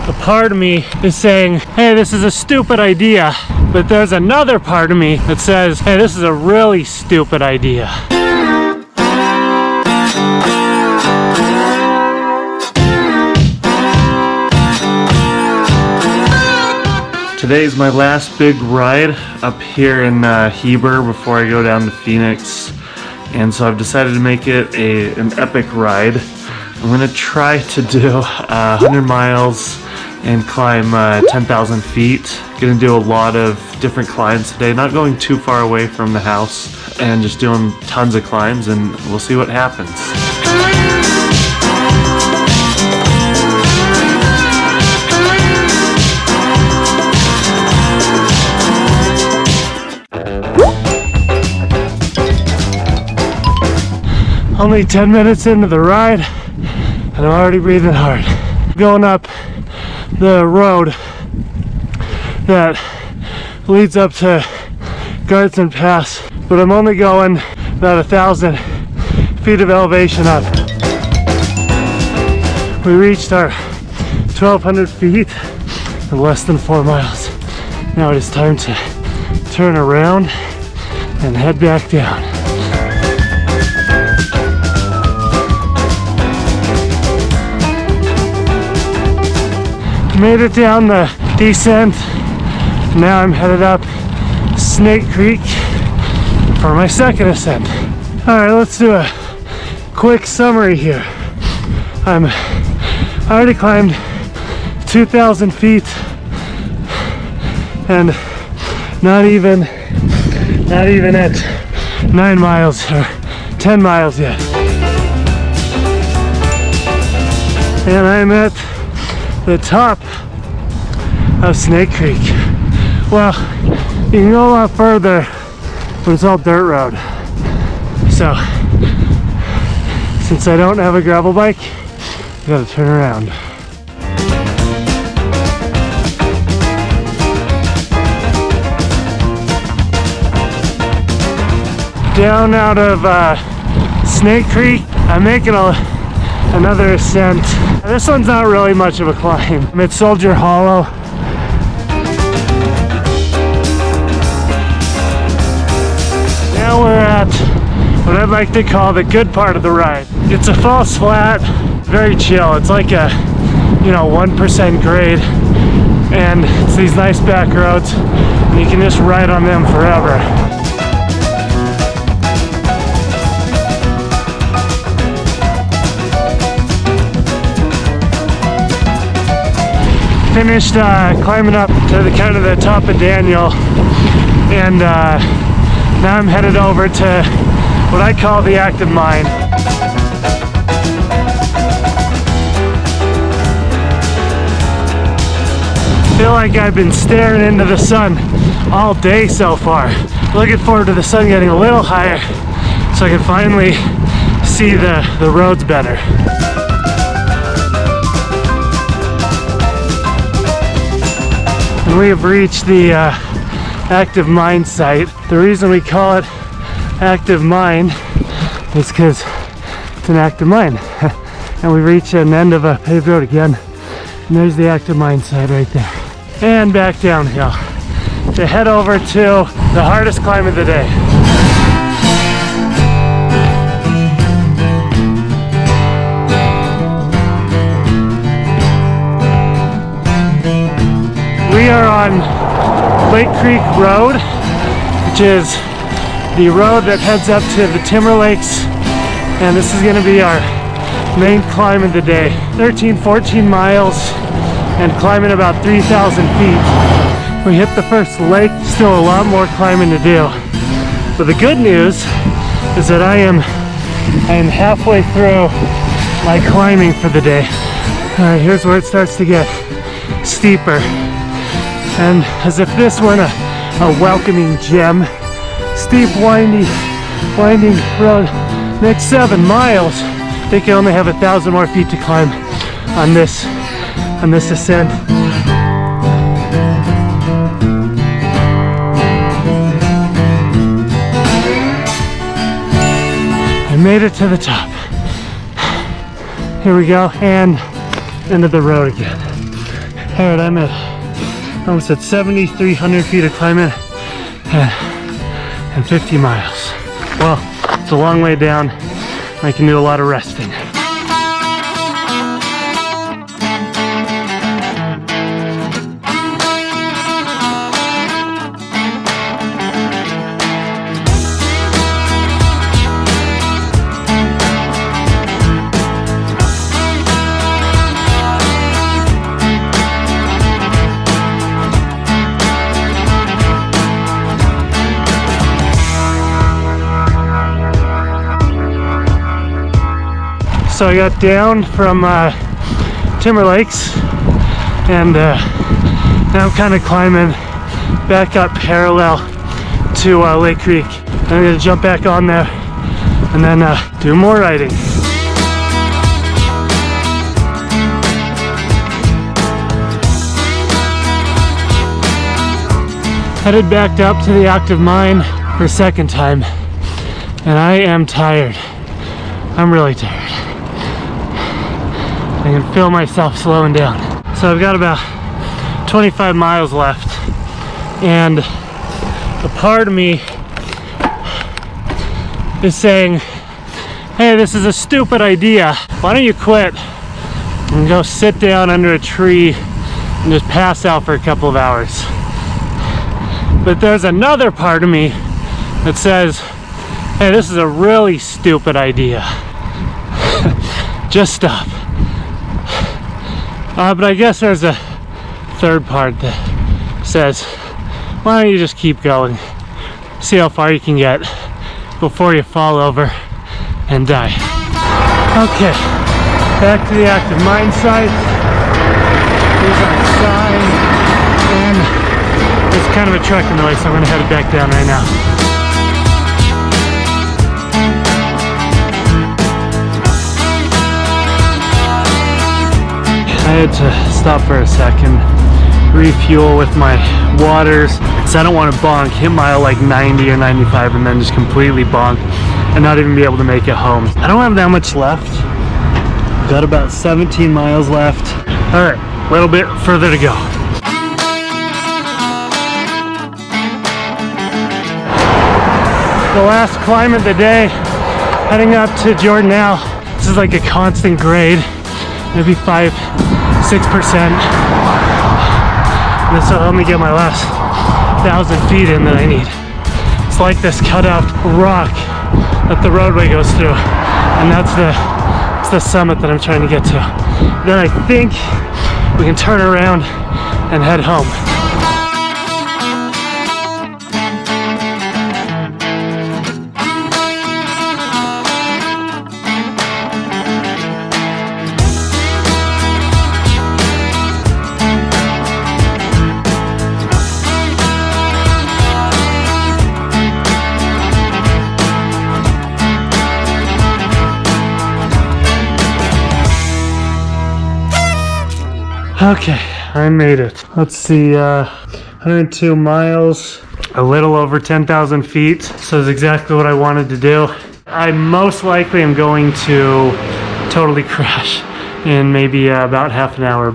A part of me is saying, hey, this is a stupid idea. But there's another part of me that says, hey, this is a really stupid idea. Today's my last big ride up here in Heber before I go down to Phoenix. And so I've decided to make it an epic ride. I'm gonna try to do 100 miles and climb 10,000 feet. Gonna do a lot of different climbs today, not going too far away from the house, and just doing tons of climbs, and we'll see what happens. Only 10 minutes into the ride, and I'm already breathing hard. Going up the road that leads up to Guardsman Pass, but I'm only going about 1,000 feet of elevation up. We reached our 1,200 feet in less than 4 miles. Now it is time to turn around and head back down. Made it down the descent. Now I'm headed up Snake Creek for my second ascent. All right, let's do a quick summary here. I already climbed 2,000 feet and not even at 9 miles or 10 miles yet. And I'm at the top of Snake Creek. Well, you can go a lot further, but it's all dirt road. So, since I don't have a gravel bike, I gotta turn around. Down out of Snake Creek, I'm making another ascent. This one's not really much of a climb. I'm at Soldier Hollow. Now we're at what I'd like to call the good part of the ride. It's a false flat, very chill. It's like a 1% grade, and it's these nice back roads, and you can just ride on them forever. Finished climbing up to the kind of the top of Daniel, and now I'm headed over to what I call the active mine. I feel like I've been staring into the sun all day so far. Looking forward to the sun getting a little higher so I can finally see the roads better. We have reached the active mine site. The reason we call it active mine is because it's an active mine. And we reach an end of a paved road again, and there's the active mine site right there. And back downhill to head over to the hardest climb of the day. We are on Lake Creek Road, which is the road that heads up to the Timber Lakes, and this is going to be our main climb of the day. 13-14 miles and climbing about 3,000 feet. We hit the first lake, still a lot more climbing to do. But the good news is that I am halfway through my climbing for the day. All right, here's where it starts to get steeper. And as if this weren't a welcoming gem, steep, winding road. Next 7 miles, I think I only have 1,000 more feet to climb on this ascent. I made it to the top. Here we go, and into the road again. All right, I'm at almost at 7,300 feet of climbing and 50 miles. Well, it's a long way down. I can do a lot of resting. So I got down from Timber Lakes and now I'm kind of climbing back up parallel to Lake Creek. I'm gonna jump back on there and then do more riding. Headed back up to the active mine for a second time and I am tired. I'm really tired. I can feel myself slowing down. So I've got about 25 miles left and a part of me is saying, hey, this is a stupid idea. Why don't you quit and go sit down under a tree and just pass out for a couple of hours? But there's another part of me that says, hey, this is a really stupid idea. Just stop. But I guess there's a third part that says, why don't you just keep going? See how far you can get before you fall over and die. Okay, back to the active mine site. Here's our sign. And there's kind of a truck in the way, so I'm gonna head it back down right now. I had to stop for a second, refuel with my waters, because I don't want to bonk, hit mile like 90 or 95 and then just completely bonk and not even be able to make it home. I don't have that much left. Got about 17 miles left. All right, a little bit further to go. The last climb of the day, heading up to Jordan now. This is like a constant grade, maybe 5-6%. This will help me get my last 1,000 feet in that I need. It's like this cutout rock that the roadway goes through, and that's the summit that I'm trying to get to. Then I think we can turn around and head home. Okay, I made it. Let's see, 102 miles, a little over 10,000 feet. So it's exactly what I wanted to do. I most likely am going to totally crash in maybe about half an hour.